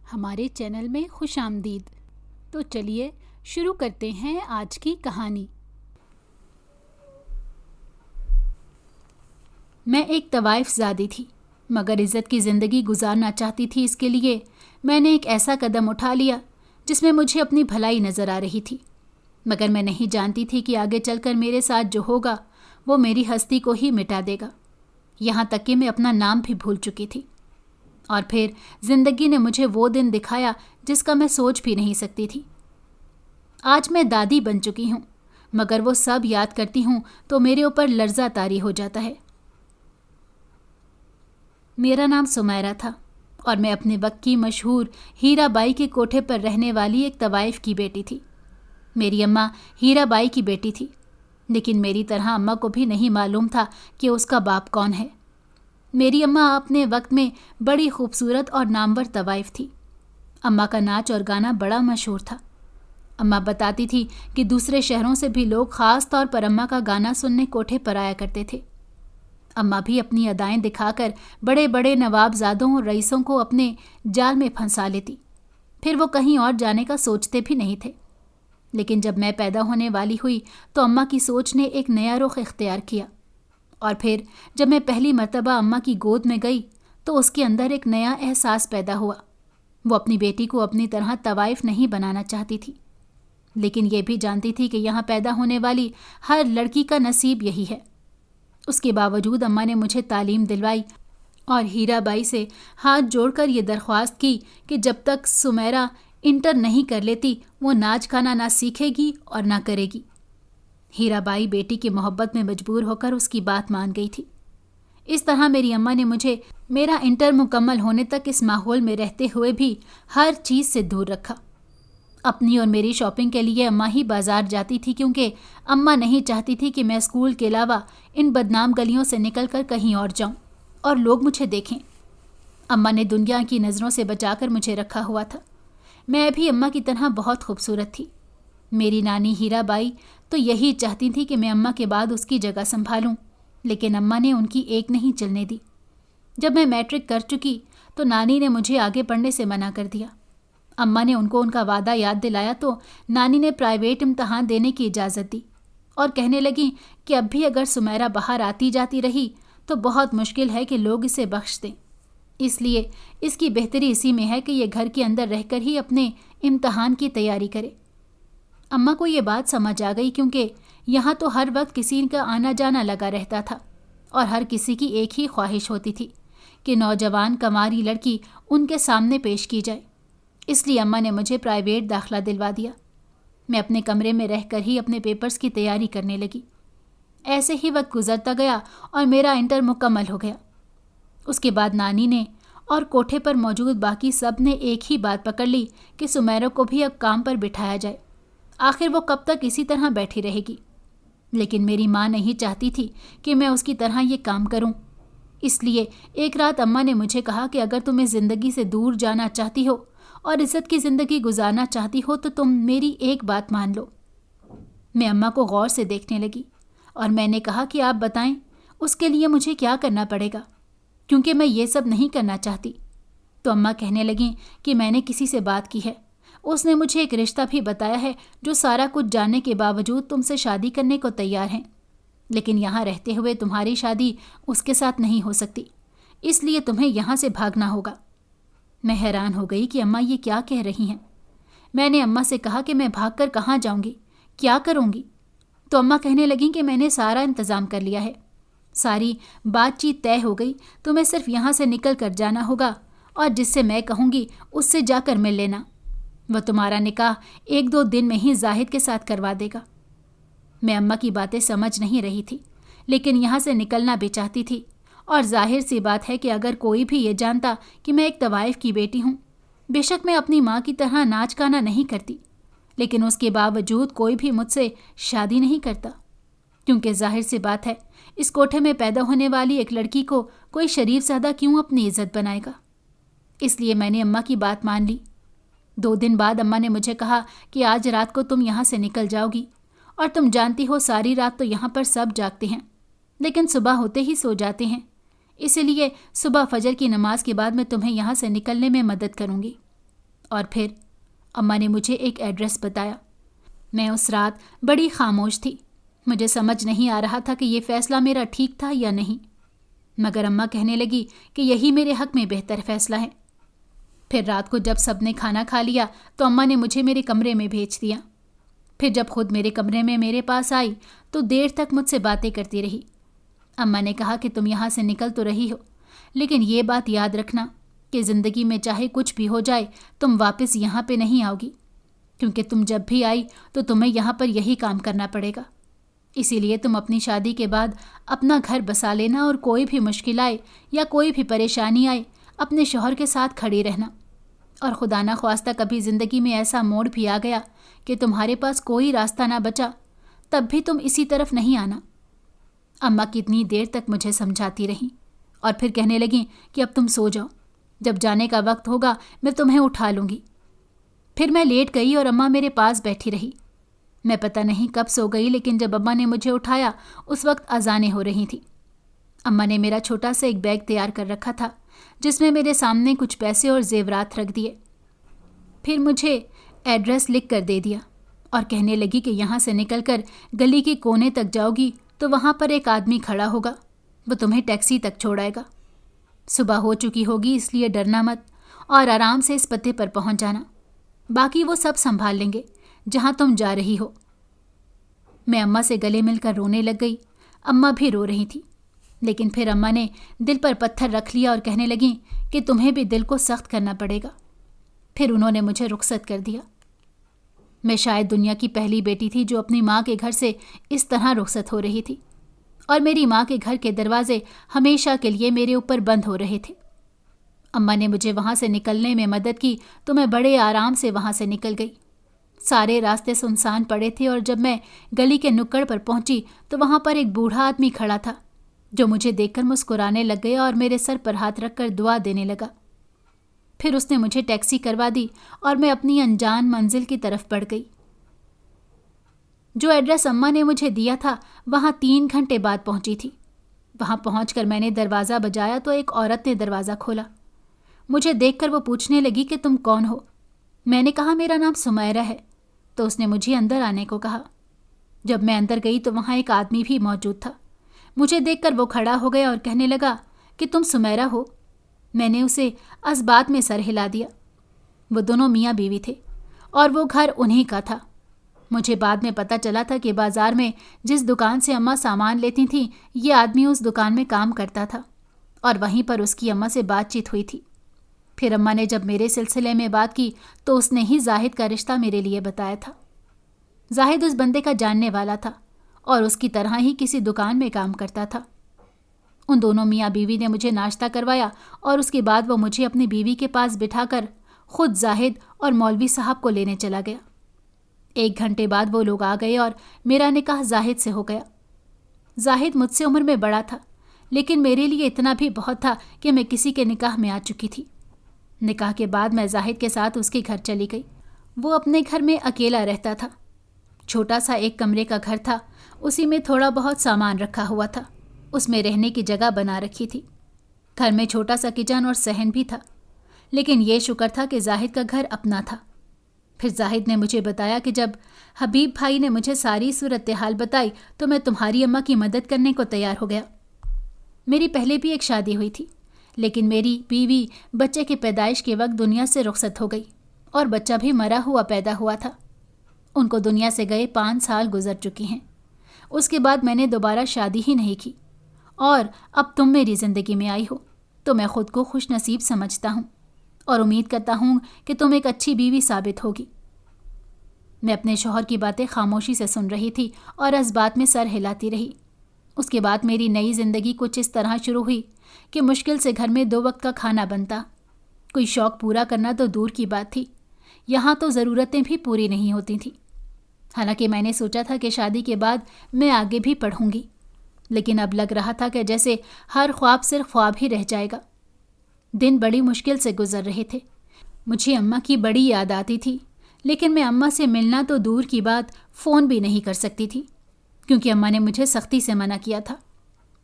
ہمارے چینل میں خوش آمدید۔ تو چلیے شروع کرتے ہیں آج کی کہانی۔ میں ایک طوائف زادی تھی، مگر عزت کی زندگی گزارنا چاہتی تھی۔ اس کے لیے میں نے ایک ایسا قدم اٹھا لیا جس میں مجھے اپنی بھلائی نظر آ رہی تھی، مگر میں نہیں جانتی تھی کہ آگے چل کر میرے ساتھ جو ہوگا وہ میری ہستی کو ہی مٹا دے گا، یہاں تک کہ میں اپنا نام بھی بھول چکی تھی۔ اور پھر زندگی نے مجھے وہ دن دکھایا جس کا میں سوچ بھی نہیں سکتی تھی۔ آج میں دادی بن چکی ہوں، مگر وہ سب یاد کرتی ہوں تو میرے اوپر لرزہ طاری ہو جاتا ہے۔ میرا نام سمیرہ تھا اور میں اپنے وقت کی مشہور ہیرا بائی کے کوٹھے پر رہنے والی ایک طوائف کی بیٹی تھی۔ میری اماں ہیرا بائی کی بیٹی تھی، لیکن میری طرح اماں کو بھی نہیں معلوم تھا کہ اس کا باپ کون ہے۔ میری اماں اپنے وقت میں بڑی خوبصورت اور نامور طوائف تھی۔ اماں کا ناچ اور گانا بڑا مشہور تھا۔ اماں بتاتی تھی کہ دوسرے شہروں سے بھی لوگ خاص طور پر اماں کا گانا سننے کوٹھے پر آیا کرتے تھے۔ اماں بھی اپنی ادائیں دکھا کر بڑے بڑے نوابزادوں اور رئیسوں کو اپنے جال میں پھنسا لیتی، پھر وہ کہیں اور جانے کا سوچتے بھی نہیں تھے۔ لیکن جب میں پیدا ہونے والی ہوئی تو اماں کی سوچ نے ایک نیا رخ اختیار کیا، اور پھر جب میں پہلی مرتبہ اماں کی گود میں گئی تو اس کے اندر ایک نیا احساس پیدا ہوا۔ وہ اپنی بیٹی کو اپنی طرح طوائف نہیں بنانا چاہتی تھی، لیکن یہ بھی جانتی تھی کہ یہاں پیدا ہونے والی ہر لڑکی کا نصیب یہی ہے۔ اس کے باوجود اماں نے مجھے تعلیم دلوائی اور ہیرا بائی سے ہاتھ جوڑ کر یہ درخواست کی کہ جب تک سمیرہ انٹر نہیں کر لیتی وہ ناچ گانا نہ سیکھے گی اور نہ کرے گی۔ ہیرا بائی بیٹی کی محبت میں مجبور ہو کر اس کی بات مان گئی تھی۔ اس طرح میری اماں نے مجھے میرا انٹر مکمل ہونے تک اس ماحول میں رہتے ہوئے بھی ہر چیز سے دور رکھا۔ اپنی اور میری شاپنگ کے لیے اماں ہی بازار جاتی تھی، کیونکہ اماں نہیں چاہتی تھی کہ میں اسکول کے علاوہ ان بدنام گلیوں سے نکل کر کہیں اور جاؤں اور لوگ مجھے دیکھیں۔ اماں نے دنیا کی نظروں سے بچا کر مجھے رکھا ہوا تھا۔ میں بھی اماں کی طرح بہت خوبصورت تھی۔ میری نانی ہیرا بائی تو یہی چاہتی تھی کہ میں اماں کے بعد اس کی جگہ سنبھالوں، لیکن اماں نے ان کی ایک نہیں چلنے دی۔ جب میں میٹرک کر چکی تو نانی نے مجھے آگے پڑھنے سے منع کر دیا۔ اماں نے ان کو ان کا وعدہ یاد دلایا تو نانی نے پرائیویٹ امتحان دینے کی اجازت دی اور کہنے لگیں کہ اب بھی اگر سمیرہ باہر آتی جاتی رہی تو بہت مشکل ہے کہ لوگ اسے بخش دیں، اس لیے اس کی بہتری اسی میں ہے کہ یہ گھر کے اندر رہ کر ہی اپنے امتحان کی تیاری کرے۔ اماں کو یہ بات سمجھ آ گئی، کیونکہ یہاں تو ہر وقت کسی کا آنا جانا لگا رہتا تھا اور ہر کسی کی ایک ہی خواہش ہوتی تھی کہ نوجوان کنواری لڑکی ان کے سامنے پیش کی جائے۔ اس لیے اماں نے مجھے پرائیویٹ داخلہ دلوا دیا۔ میں اپنے کمرے میں رہ کر ہی اپنے پیپرز کی تیاری کرنے لگی۔ ایسے ہی وقت گزرتا گیا اور میرا انٹر مکمل ہو گیا۔ اس کے بعد نانی نے اور کوٹھے پر موجود باقی سب نے ایک ہی بات پکڑ لی کہ سمیرہ کو بھی اب کام پر بٹھایا جائے، آخر وہ کب تک اسی طرح بیٹھی رہے گی۔ لیکن میری ماں نہیں چاہتی تھی کہ میں اس کی طرح یہ کام کروں، اس لیے ایک رات اماں نے مجھے کہا کہ اگر تمہیں زندگی سے دور جانا چاہتی ہو اور عزت کی زندگی گزارنا چاہتی ہو تو تم میری ایک بات مان لو۔ میں اماں کو غور سے دیکھنے لگی اور میں نے کہا کہ آپ بتائیں اس کے لیے مجھے کیا کرنا پڑے گا، کیونکہ میں یہ سب نہیں کرنا چاہتی۔ تو اماں کہنے لگیں کہ میں نے کسی سے بات کی ہے، اس نے مجھے ایک رشتہ بھی بتایا ہے جو سارا کچھ جاننے کے باوجود تم سے شادی کرنے کو تیار ہیں، لیکن یہاں رہتے ہوئے تمہاری شادی اس کے ساتھ نہیں ہو سکتی، اس لیے تمہیں یہاں سے بھاگنا ہوگا۔ میں حیران ہو گئی کہ اماں یہ کیا کہہ رہی ہیں۔ میں نے اماں سے کہا کہ میں بھاگ کر کہاں جاؤں گی، کیا کروں گی؟ تو اماں کہنے لگیں کہ میں نے سارا انتظام کر لیا ہے، ساری بات چیت طے ہو گئی، تمہیں صرف یہاں سے نکل کر جانا ہوگا اور جس سے میں کہوں گی اس سے جا کر مل لینا، وہ تمہارا نکاح 1-2 دن میں ہی زاہد کے ساتھ کروا دے گا۔ میں اماں کی باتیں سمجھ نہیں رہی تھی، لیکن یہاں سے نکلنا بھی چاہتی تھی، اور ظاہر سی بات ہے کہ اگر کوئی بھی یہ جانتا کہ میں ایک طوائف کی بیٹی ہوں، بے شک میں اپنی ماں کی طرح ناچ گانا نہیں کرتی، لیکن اس کے باوجود کوئی بھی مجھ سے شادی نہیں کرتا، کیونکہ ظاہر سی بات ہے اس کوٹھے میں پیدا ہونے والی ایک لڑکی کو کوئی شریف زادہ کیوں اپنی عزت بنائے گا۔ اس لیے میں نے اماں کی بات مان لی۔ 2 دن بعد اماں نے مجھے کہا کہ آج رات کو تم یہاں سے نکل جاؤ گی، اور تم جانتی ہو ساری رات تو یہاں پر سب جاگتے ہیں لیکن صبح ہوتے ہی سو جاتے ہیں، اسی لیے صبح فجر کی نماز کے بعد میں تمہیں یہاں سے نکلنے میں مدد کروں گی۔ اور پھر اماں نے مجھے ایک ایڈریس بتایا۔ میں اس رات بڑی خاموش تھی۔ مجھے سمجھ نہیں آ رہا تھا کہ یہ فیصلہ میرا ٹھیک تھا یا نہیں، مگر اماں کہنے لگی کہ یہی میرے حق میں بہتر فیصلہ ہے۔ پھر رات کو جب سب نے کھانا کھا لیا تو اماں نے مجھے میرے کمرے میں بھیج دیا۔ پھر جب خود میرے کمرے میں میرے پاس آئی تو دیر تک مجھ سے باتیں کرتی رہی۔ اماں نے کہا کہ تم یہاں سے نکل تو رہی ہو، لیکن یہ بات یاد رکھنا کہ زندگی میں چاہے کچھ بھی ہو جائے تم واپس یہاں پہ نہیں آؤ گی، کیونکہ تم جب بھی آئی تو تمہیں یہاں پر یہی کام کرنا پڑے گا۔ اسی لیے تم اپنی شادی کے بعد اپنا گھر بسا لینا اور کوئی بھی مشکل آئے یا کوئی بھی پریشانی آئے اپنے شوہر کے ساتھ کھڑی رہنا، اور خدا نہ خواستہ کبھی زندگی میں ایسا موڑ بھی آ گیا کہ تمہارے پاس کوئی راستہ نہ بچا، تب بھی تم اسی طرف نہیں آنا۔ اماں کتنی دیر تک مجھے سمجھاتی رہیں اور پھر کہنے لگیں کہ اب تم سو جاؤ، جب جانے کا وقت ہوگا میں تمہیں اٹھا لوں گی۔ پھر میں لیٹ گئی اور اماں میرے پاس بیٹھی رہی۔ میں پتہ نہیں کب سو گئی، لیکن جب اماں نے مجھے اٹھایا اس وقت اذانیں ہو رہی تھیں۔ اماں نے میرا چھوٹا سا ایک بیگ تیار کر رکھا تھا جس میں میرے سامنے کچھ پیسے اور زیورات رکھ دیے۔ پھر مجھے ایڈریس لکھ کر دے دیا اور کہنے لگی کہ یہاں سے نکل کر گلی کے کونے تک جاؤ گی تو وہاں پر ایک آدمی کھڑا ہوگا، وہ تمہیں ٹیکسی تک چھوڑائے گا۔ صبح ہو چکی ہوگی، اس لیے ڈرنا مت اور آرام سے اس پتے پر پہنچ جانا، باقی وہ سب سنبھال لیں گے جہاں تم جا رہی ہو۔ میں اماں سے گلے مل کر رونے لگ گئی۔ اماں بھی رو رہی تھی، لیکن پھر اماں نے دل پر پتھر رکھ لیا اور کہنے لگیں کہ تمہیں بھی دل کو سخت کرنا پڑے گا۔ پھر انہوں نے مجھے رخصت کر دیا۔ میں شاید دنیا کی پہلی بیٹی تھی جو اپنی ماں کے گھر سے اس طرح رخصت ہو رہی تھی، اور میری ماں کے گھر کے دروازے ہمیشہ کے لیے میرے اوپر بند ہو رہے تھے۔ اماں نے مجھے وہاں سے نکلنے میں مدد کی تو میں بڑے آرام سے وہاں سے نکل گئی۔ سارے راستے سنسان پڑے تھے اور جب میں گلی کے نکڑ پر پہنچی تو وہاں پر ایک بوڑھا آدمی کھڑا تھا جو مجھے دیکھ کر مسکرانے لگ گیا اور میرے سر پر ہاتھ رکھ کر دعا دینے لگا۔ پھر اس نے مجھے ٹیکسی کروا دی اور میں اپنی انجان منزل کی طرف بڑھ گئی۔ جو ایڈریس اماں نے مجھے دیا تھا وہاں 3 گھنٹے بعد پہنچی تھی۔ وہاں پہنچ کر میں نے دروازہ بجایا تو ایک عورت نے دروازہ کھولا۔ مجھے دیکھ کر وہ پوچھنے لگی کہ تم کون ہو؟ میں نے کہا میرا نام سمیرہ ہے، تو اس نے مجھے اندر آنے کو کہا۔ جب میں اندر گئی تو وہاں ایک آدمی بھی موجود تھا۔ مجھے دیکھ کر وہ کھڑا ہو گیا اور کہنے لگا کہ تم سمیرہ ہو؟ میں نے اسے اسبات میں سر ہلا دیا۔ وہ دونوں میاں بیوی تھے اور وہ گھر انہی کا تھا۔ مجھے بعد میں پتہ چلا تھا کہ بازار میں جس دکان سے اماں سامان لیتی تھیں یہ آدمی اس دکان میں کام کرتا تھا، اور وہیں پر اس کی اماں سے بات چیت ہوئی تھی۔ پھر اماں نے جب میرے سلسلے میں بات کی تو اس نے ہی زاہد کا رشتہ میرے لیے بتایا تھا۔ زاہد اس بندے کا جاننے والا تھا اور اس کی طرح ہی کسی دکان میں کام کرتا تھا۔ ان دونوں میاں بیوی نے مجھے ناشتہ کروایا اور اس کے بعد وہ مجھے اپنی بیوی کے پاس بٹھا کر خود زاہد اور مولوی صاحب کو لینے چلا گیا۔ 1 گھنٹے بعد وہ لوگ آ گئے اور میرا نکاح زاہد سے ہو گیا۔ زاہد مجھ سے عمر میں بڑا تھا، لیکن میرے لیے اتنا بھی بہت تھا کہ میں کسی کے نکاح میں آ چکی تھی۔ نکاح کے بعد میں زاہد کے ساتھ اس کے گھر چلی گئی۔ وہ اپنے گھر میں اکیلا رہتا تھا۔ چھوٹا سا ایک کمرے کا گھر تھا، اسی میں تھوڑا بہت سامان رکھا ہوا تھا، اس میں رہنے کی جگہ بنا رکھی تھی۔ گھر میں چھوٹا سا کچن اور صحن بھی تھا، لیکن یہ شکر تھا کہ زاہد کا گھر اپنا تھا۔ پھر زاہد نے مجھے بتایا کہ جب حبیب بھائی نے مجھے ساری صورتحال بتائی تو میں تمہاری اماں کی مدد کرنے کو تیار ہو گیا۔ میری پہلے بھی ایک شادی ہوئی تھی، لیکن میری بیوی بچے کی پیدائش کے وقت دنیا سے رخصت ہو گئی اور بچہ بھی مرا ہوا پیدا ہوا تھا۔ ان کو دنیا سے گئے 5 سال گزر چکی ہیں۔ اس کے بعد میں نے دوبارہ شادی ہی نہیں کی، اور اب تم میری زندگی میں آئی ہو تو میں خود کو خوش نصیب سمجھتا ہوں اور امید کرتا ہوں کہ تم ایک اچھی بیوی ثابت ہوگی۔ میں اپنے شوہر کی باتیں خاموشی سے سن رہی تھی اور اس بات میں سر ہلاتی رہی۔ اس کے بعد میری نئی زندگی کچھ اس طرح شروع ہوئی کہ مشکل سے گھر میں 2 وقت کا کھانا بنتا۔ کوئی شوق پورا کرنا تو دور کی بات تھی، یہاں تو ضرورتیں بھی پوری نہیں ہوتی تھیں۔ حالانکہ میں نے سوچا تھا کہ شادی کے بعد میں آگے بھی پڑھوں گی، لیکن اب لگ رہا تھا کہ جیسے ہر خواب صرف خواب ہی رہ جائے گا۔ دن بڑی مشکل سے گزر رہے تھے۔ مجھے اماں کی بڑی یاد آتی تھی، لیکن میں اماں سے ملنا تو دور کی بات فون بھی نہیں کر سکتی تھی، کیونکہ اماں نے مجھے سختی سے منع کیا تھا۔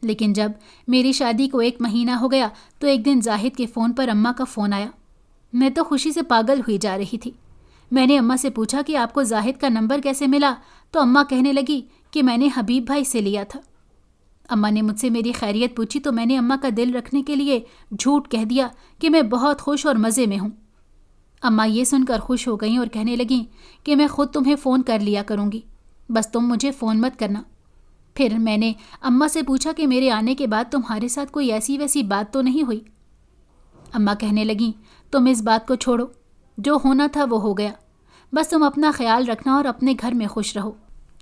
لیکن جب میری شادی کو 1 مہینہ ہو گیا تو ایک دن زاہد کے فون پر اماں کا فون آیا۔ میں تو خوشی سے پاگل ہوئی جا رہی تھی۔ میں نے اماں سے پوچھا کہ آپ کو زاہد کا نمبر کیسے ملا، تو اماں کہنے لگی کہ میں نے حبیب بھائی سے لیا تھا۔ اماں نے مجھ سے میری خیریت پوچھی تو میں نے اماں کا دل رکھنے کے لیے جھوٹ کہہ دیا کہ میں بہت خوش اور مزے میں ہوں۔ اماں یہ سن کر خوش ہو گئیں اور کہنے لگیں کہ میں خود تمہیں فون کر لیا کروں گی، بس تم مجھے فون مت کرنا۔ پھر میں نے اماں سے پوچھا کہ میرے آنے کے بعد تمہارے ساتھ کوئی ایسی ویسی بات تو نہیں ہوئی؟ اماں کہنے لگیں تم اس بات کو چھوڑو، جو ہونا تھا وہ ہو گیا، بس تم اپنا خیال رکھنا اور اپنے گھر میں خوش رہو۔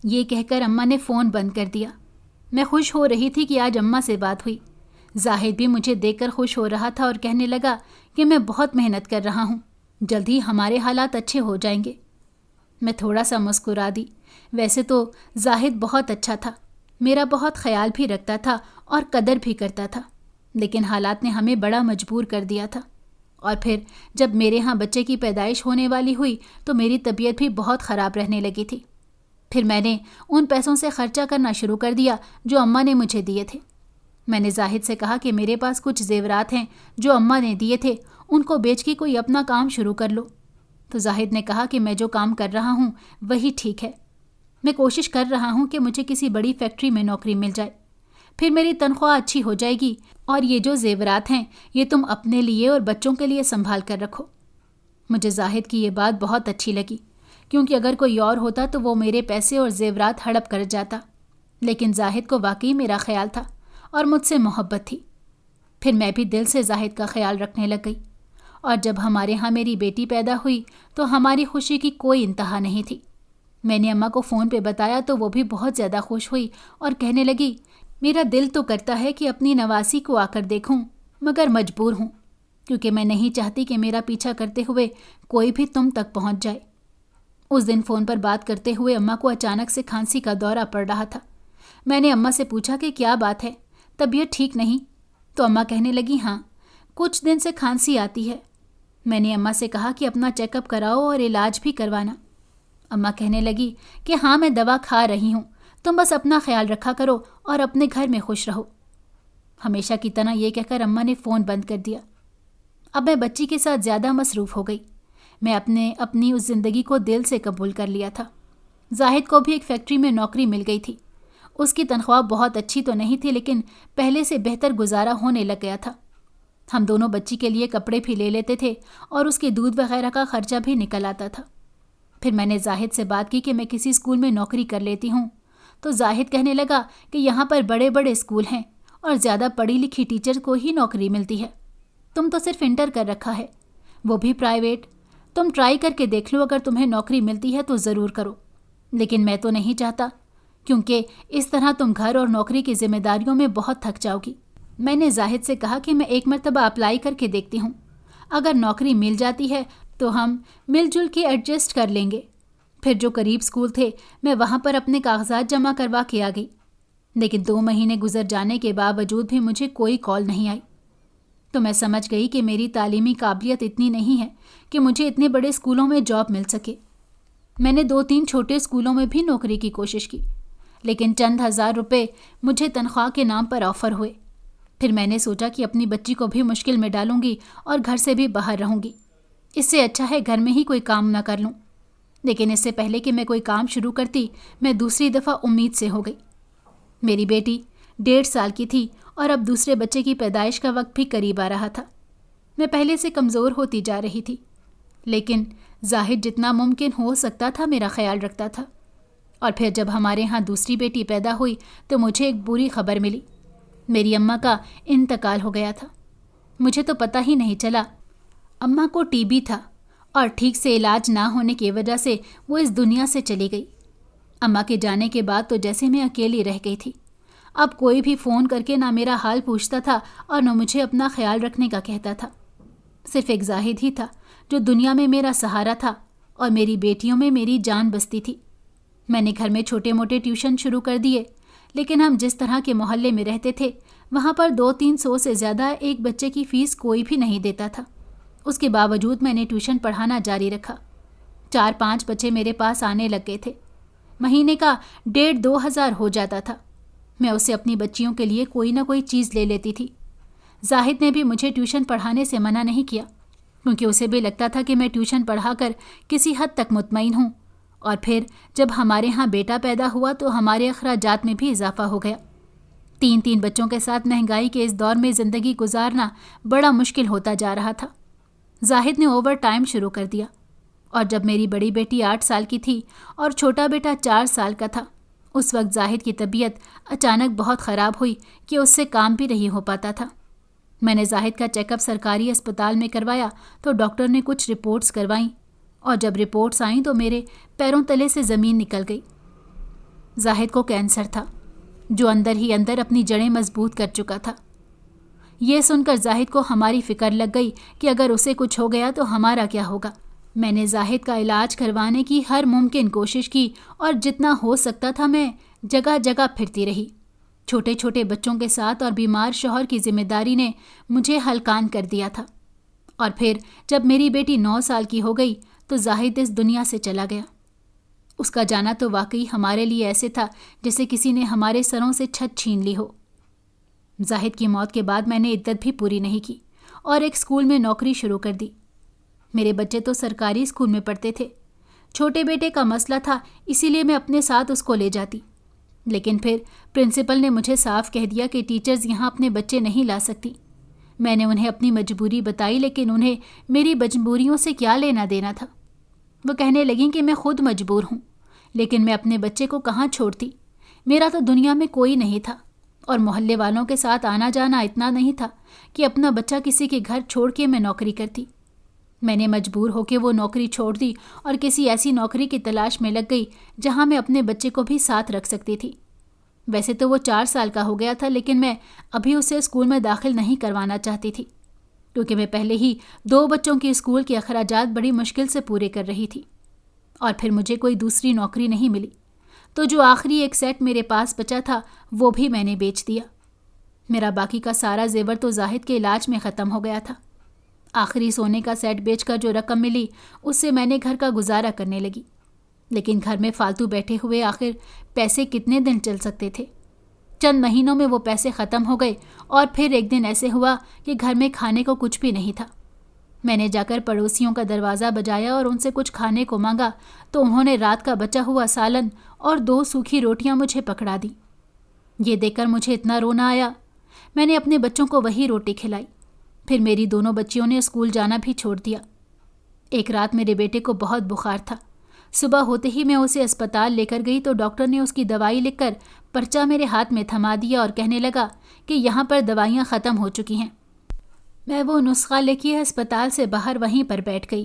یہ کہہ کر اماں نے فون بند کر دیا۔ میں خوش ہو رہی تھی کہ آج اماں سے بات ہوئی۔ زاہد بھی مجھے دیکھ کر خوش ہو رہا تھا اور کہنے لگا کہ میں بہت محنت کر رہا ہوں، جلد ہی ہمارے حالات اچھے ہو جائیں گے۔ میں تھوڑا سا مسکرا دی۔ ویسے تو زاہد بہت اچھا تھا، میرا بہت خیال بھی رکھتا تھا اور قدر بھی کرتا تھا، لیکن حالات نے ہمیں بڑا مجبور کر دیا تھا۔ اور پھر جب میرے ہاں بچے کی پیدائش ہونے والی ہوئی تو میری طبیعت بھی بہت خراب رہنے لگی تھی۔ پھر میں نے ان پیسوں سے خرچہ کرنا شروع کر دیا جو اماں نے مجھے دیے تھے۔ میں نے زاہد سے کہا کہ میرے پاس کچھ زیورات ہیں جو اماں نے دیے تھے، ان کو بیچ کے کوئی اپنا کام شروع کر لو۔ تو زاہد نے کہا کہ میں جو کام کر رہا ہوں وہی ٹھیک ہے۔ میں کوشش کر رہا ہوں کہ مجھے کسی بڑی فیکٹری میں نوکری مل جائے، پھر میری تنخواہ اچھی ہو جائے گی، اور یہ جو زیورات ہیں یہ تم اپنے لیے اور بچوں کے لیے سنبھال کر رکھو۔ مجھے زاہد کی یہ بات بہت اچھی لگی، کیونکہ اگر کوئی اور ہوتا تو وہ میرے پیسے اور زیورات ہڑپ کر جاتا، لیکن زاہد کو واقعی میرا خیال تھا اور مجھ سے محبت تھی۔ پھر میں بھی دل سے زاہد کا خیال رکھنے لگ گئی، اور جب ہمارے ہاں میری بیٹی پیدا ہوئی تو ہماری خوشی کی کوئی انتہا نہیں تھی۔ میں نے اماں کو فون پہ بتایا تو وہ بھی بہت زیادہ خوش ہوئی اور کہنے لگی میرا دل تو کرتا ہے کہ اپنی نواسی کو آ کر دیکھوں، مگر مجبور ہوں، کیونکہ میں نہیں چاہتی کہ میرا پیچھا کرتے ہوئے کوئی بھی تم تک پہنچ جائے۔ اس دن فون پر بات کرتے ہوئے اماں کو اچانک سے کھانسی کا دورہ پڑ رہا تھا۔ میں نے اماں سے پوچھا کہ کیا بات ہے، طبیعت ٹھیک نہیں؟ تو اماں کہنے لگی ہاں، کچھ دن سے کھانسی آتی ہے۔ میں نے اماں سے کہا کہ اپنا چیک اپ کراؤ اور علاج بھی کروانا۔ اماں کہنے لگی کہ ہاں میں دوا کھا رہی ہوں، تم بس اپنا خیال رکھا کرو اور اپنے گھر میں خوش رہو۔ ہمیشہ کی طرح یہ کہہ کر اماں نے فون بند کر دیا۔ اب میں بچی کے ساتھ زیادہ مصروف ہو گئی۔ میں اپنی اس زندگی کو دل سے قبول کر لیا تھا۔ زاہد کو بھی ایک فیکٹری میں نوکری مل گئی تھی۔ اس کی تنخواہ بہت اچھی تو نہیں تھی، لیکن پہلے سے بہتر گزارا ہونے لگ گیا تھا۔ ہم دونوں بچی کے لیے کپڑے بھی لے لیتے تھے اور اس کے دودھ وغیرہ کا خرچہ بھی نکل آتا تھا۔ پھر میں نے زاہد سے بات کی کہ میں کسی اسکول میں نوکری کر لیتی ہوں، تو زاہد کہنے لگا کہ یہاں پر بڑے بڑے اسکول ہیں اور زیادہ پڑھی لکھی ٹیچر کو ہی نوکری ملتی ہے، تم تو صرف انٹر کر رکھا ہے، وہ بھی پرائیویٹ، تم ٹرائی کر کے دیکھ لو، اگر تمہیں نوکری ملتی ہے تو ضرور کرو، لیکن میں تو نہیں چاہتا، کیونکہ اس طرح تم گھر اور نوکری کی ذمہ داریوں میں بہت تھک جاؤ گی۔ میں نے زاہد سے کہا کہ میں ایک مرتبہ اپلائی کر کے دیکھتی ہوں، اگر نوکری مل جاتی ہے تو ہم مل جل کے ایڈجسٹ کر لیں گے۔ پھر جو قریب اسکول تھے میں وہاں پر اپنے کاغذات جمع کروا کے آ گئی، لیکن 2 مہینے گزر جانے کے باوجود بھی مجھے کوئی کال نہیں آئی۔ تو میں سمجھ گئی کہ میری تعلیمی قابلیت اتنی نہیں ہے کہ مجھے اتنے بڑے اسکولوں میں جاب مل سکے۔ میں نے 2-3 چھوٹے اسکولوں میں بھی نوکری کی کوشش کی، لیکن چند ہزار روپے مجھے تنخواہ کے نام پر آفر ہوئے۔ پھر میں نے سوچا کہ اپنی بچی کو بھی مشکل میں ڈالوں گی اور گھر سے بھی باہر رہوں گی، اس سے اچھا ہے گھر میں ہی کوئی کام نہ کر لوں۔ لیکن اس سے پہلے کہ میں کوئی کام شروع کرتی، میں دوسری دفعہ امید سے ہو گئی۔ میری بیٹی 1.5 سال کی تھی اور اب دوسرے بچے کی پیدائش کا وقت بھی قریب آ رہا تھا۔ میں پہلے سے کمزور ہوتی جا رہی تھی، لیکن زاہد جتنا ممکن ہو سکتا تھا میرا خیال رکھتا تھا۔ اور پھر جب ہمارے ہاں دوسری بیٹی پیدا ہوئی تو مجھے ایک بری خبر ملی، میری اماں کا انتقال ہو گیا تھا۔ مجھے تو پتہ ہی نہیں چلا۔ اماں کو ٹی بی تھا اور ٹھیک سے علاج نہ ہونے کی وجہ سے وہ اس دنیا سے چلی گئی۔ اماں کے جانے کے بعد تو جیسے میں اکیلی رہ گئی تھی۔ اب کوئی بھی فون کر کے نہ میرا حال پوچھتا تھا اور نہ مجھے اپنا خیال رکھنے کا کہتا تھا۔ صرف ایک زاہد ہی تھا جو دنیا میں میرا سہارا تھا اور میری بیٹیوں میں میری جان بستی تھی۔ میں نے گھر میں چھوٹے موٹے ٹیوشن شروع کر دیے، لیکن ہم جس طرح کے محلے میں رہتے تھے وہاں پر 200-300 سے زیادہ ایک بچے کی فیس کوئی بھی نہیں دیتا تھا۔ اس کے باوجود میں نے ٹیوشن پڑھانا جاری رکھا۔ 4-5 بچے میرے پاس آنے لگ گئے تھے، مہینے کا 1,500-2 ہزار ہو جاتا تھا۔ میں اسے اپنی بچیوں کے لیے کوئی نہ کوئی چیز لے لیتی تھی۔ زاہد نے بھی مجھے ٹیوشن پڑھانے سے منع نہیں کیا، کیونکہ اسے بھی لگتا تھا کہ میں ٹیوشن پڑھا کر کسی حد تک مطمئن ہوں، اور پھر جب ہمارے ہاں بیٹا پیدا ہوا تو ہمارے اخراجات میں بھی اضافہ ہو گیا۔ 3 بچوں کے ساتھ مہنگائی کے اس دور میں زندگی گزارنا بڑا مشکل ہوتا جا رہا تھا۔ زاہد نے اوور ٹائم شروع کر دیا، اور جب میری بڑی بیٹی 8 سال کی تھی اور چھوٹا بیٹا 4 سال کا تھا، اس وقت زاہد کی طبیعت اچانک بہت خراب ہوئی کہ اس سے کام بھی نہیں ہو پاتا تھا۔ میں نے زاہد کا چیک اپ سرکاری اسپتال میں کروایا تو ڈاکٹر نے کچھ رپورٹس کروائیں، اور جب رپورٹس آئیں تو میرے پیروں تلے سے زمین نکل گئی۔ زاہد کو کینسر تھا، جو اندر ہی اندر اپنی جڑیں مضبوط کر چکا تھا۔ یہ سن کر زاہد کو ہماری فکر لگ گئی کہ اگر اسے کچھ ہو گیا تو ہمارا کیا ہوگا۔ میں نے زاہد کا علاج کروانے کی ہر ممکن کوشش کی، اور جتنا ہو سکتا تھا میں جگہ جگہ پھرتی رہی۔ چھوٹے چھوٹے بچوں کے ساتھ اور بیمار شوہر کی ذمہ داری نے مجھے ہلکان کر دیا تھا۔ اور پھر جب میری بیٹی 9 سال کی ہو گئی تو زاہد اس دنیا سے چلا گیا۔ اس کا جانا تو واقعی ہمارے لیے ایسے تھا جیسے کسی نے ہمارے سروں سے چھت چھین لی ہو۔ زاہد کی موت کے بعد میں نے عدت بھی پوری نہیں کی اور ایک اسکول میں نوکری شروع کر دی۔ میرے بچے تو سرکاری اسکول میں پڑھتے تھے۔ چھوٹے بیٹے کا مسئلہ تھا، اسی لیے میں اپنے ساتھ اس کو لے جاتی، لیکن پھر پرنسپل نے مجھے صاف کہہ دیا کہ ٹیچرز یہاں اپنے بچے نہیں لا سکتی۔ میں نے انہیں اپنی مجبوری بتائی، لیکن انہیں میری مجبوریوں سے کیا لینا دینا تھا۔ وہ کہنے لگیں کہ میں خود مجبور ہوں، لیکن میں اپنے بچے کو کہاں چھوڑتی؟ میرا تو دنیا میں کوئی نہیں تھا، اور محلے والوں کے ساتھ آنا جانا اتنا نہیں تھا کہ اپنا بچہ کسی کے گھر چھوڑ کے میں نوکری کرتی۔ میں نے مجبور ہو کے وہ نوکری چھوڑ دی اور کسی ایسی نوکری کی تلاش میں لگ گئی جہاں میں اپنے بچے کو بھی ساتھ رکھ سکتی تھی۔ ویسے تو وہ 4 سال کا ہو گیا تھا، لیکن میں ابھی اسے اسکول میں داخل نہیں کروانا چاہتی تھی، کیونکہ میں پہلے ہی 2 بچوں کے اسکول کے اخراجات بڑی مشکل سے پورے کر رہی تھی، اور پھر مجھے کوئی دوسری نوکری نہیں ملی، تو جو آخری ایک سیٹ میرے پاس بچا تھا وہ بھی میں نے بیچ دیا۔ میرا باقی کا سارا زیور تو زاہد کے علاج میں ختم ہو گیا تھا۔ آخری سونے کا سیٹ بیچ کر جو رقم ملی اس سے میں نے گھر کا گزارا کرنے لگی، لیکن گھر میں فالتو بیٹھے ہوئے آخر پیسے کتنے دن چل سکتے تھے؟ چند مہینوں میں وہ پیسے ختم ہو گئے، اور پھر ایک دن ایسے ہوا کہ گھر میں کھانے کو کچھ بھی نہیں تھا۔ میں نے جا کر پڑوسیوں کا دروازہ بجایا اور ان سے کچھ کھانے کو مانگا تو انہوں نے رات کا بچا ہوا سالن اور 2 سوکھی روٹیاں مجھے پکڑا دیں۔ یہ دیکھ کر مجھے اتنا رونا آیا۔ میں نے اپنے بچوں کو وہی روٹی کھلائی۔ پھر میری دونوں بچیوں نے اسکول جانا بھی چھوڑ دیا۔ ایک رات میرے بیٹے کو بہت بخار تھا۔ صبح ہوتے ہی میں اسے اسپتال لے کر گئی تو ڈاکٹر نے اس کی دوائی لکھ کر پرچہ میرے ہاتھ میں تھما دیا اور کہنے لگا کہ یہاں پر دوائیاں ختم ہو چکی ہیں۔ میں وہ نسخہ لے کے اسپتال سے باہر وہیں پر بیٹھ گئی،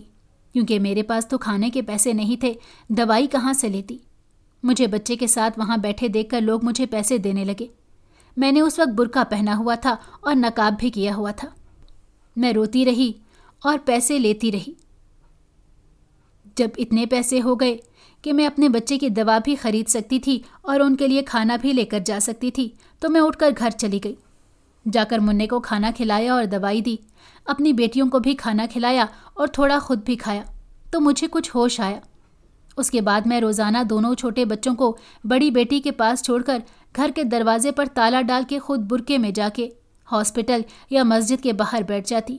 کیونکہ میرے پاس تو کھانے کے پیسے نہیں تھے، دوائی کہاں سے لیتی؟ مجھے بچے کے ساتھ وہاں بیٹھے دیکھ کر لوگ مجھے پیسے دینے لگے۔ میں نے اس وقت برقع پہنا ہوا تھا اور نقاب بھی کیا ہوا تھا۔ میں روتی رہی اور پیسے لیتی رہی۔ جب اتنے پیسے ہو گئے کہ میں اپنے بچے کی دوا بھی خرید سکتی تھی اور ان کے لیے کھانا بھی لے کر جا سکتی تھی تو میں اٹھ کر گھر چلی گئی۔ جا کر منّے کو کھانا کھلایا اور دوائی دی، اپنی بیٹیوں کو بھی کھانا کھلایا اور تھوڑا خود بھی کھایا، تو مجھے کچھ ہوش آیا۔ اس کے بعد میں روزانہ دونوں چھوٹے بچوں کو بڑی بیٹی کے پاس چھوڑ کر گھر کے دروازے پر تالا ڈال کے خود برقعے میں جا کے ہاسپٹل یا مسجد کے باہر بیٹھ جاتی۔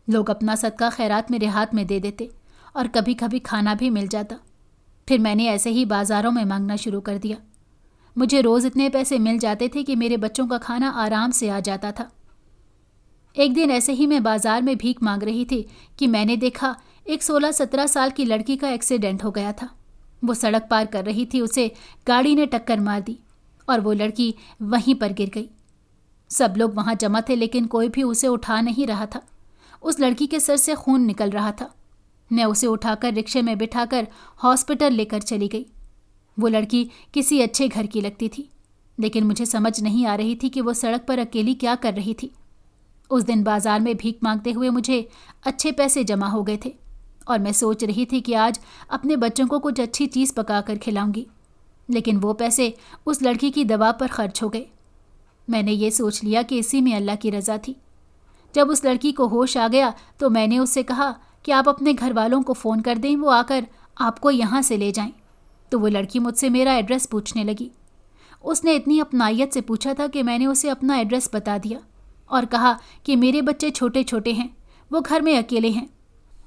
لوگ اپنا صدقہ خیرات میرے ہاتھ میں دے دیتے اور کبھی کبھی کھانا بھی مل جاتا۔ پھر میں نے ایسے ہی بازاروں میں مانگنا شروع کر دیا۔ مجھے روز اتنے پیسے مل جاتے تھے کہ میرے بچوں کا کھانا آرام سے آ جاتا تھا۔ ایک دن ایسے ہی میں بازار میں بھیک مانگ رہی تھی کہ میں نے دیکھا ایک 16-17 سال کی لڑکی کا ایکسیڈنٹ ہو گیا تھا۔ وہ سڑک پار کر رہی تھی، اسے گاڑی نے ٹکر مار دی اور وہ لڑکی وہیں پر گر گئی۔ سب لوگ وہاں جمع تھے لیکن کوئی بھی اسے اٹھا نہیں رہا تھا۔ اس لڑکی کے سر سے خون نکل رہا تھا۔ میں اسے اٹھا کر رکشے میں بٹھا کر ہاسپٹل لے کر چلی گئی۔ وہ لڑکی کسی اچھے گھر کی لگتی تھی، لیکن مجھے سمجھ نہیں آ رہی تھی کہ وہ سڑک پر اکیلی کیا کر رہی تھی۔ اس دن بازار میں بھیک مانگتے ہوئے مجھے اچھے پیسے جمع ہو گئے تھے اور میں سوچ رہی تھی کہ آج اپنے بچوں کو کچھ اچھی چیز پکا کر کھلاؤں گی، لیکن وہ پیسے اس لڑکی کی دوا پر خرچ ہو گئے۔ میں نے یہ سوچ لیا کہ اسی میں اللہ کی رضا تھی۔ جب اس لڑکی کو ہوش آ گیا تو میں نے اس سے کہا کہ آپ اپنے گھر والوں کو فون کر دیں، وہ آ کر آپ کو یہاں سے لے جائیں۔ تو وہ لڑکی مجھ سے میرا ایڈریس پوچھنے لگی۔ اس نے اتنی اپنائیت سے پوچھا تھا کہ میں نے اسے اپنا ایڈریس بتا دیا اور کہا کہ میرے بچے چھوٹے چھوٹے ہیں، وہ گھر میں اکیلے ہیں،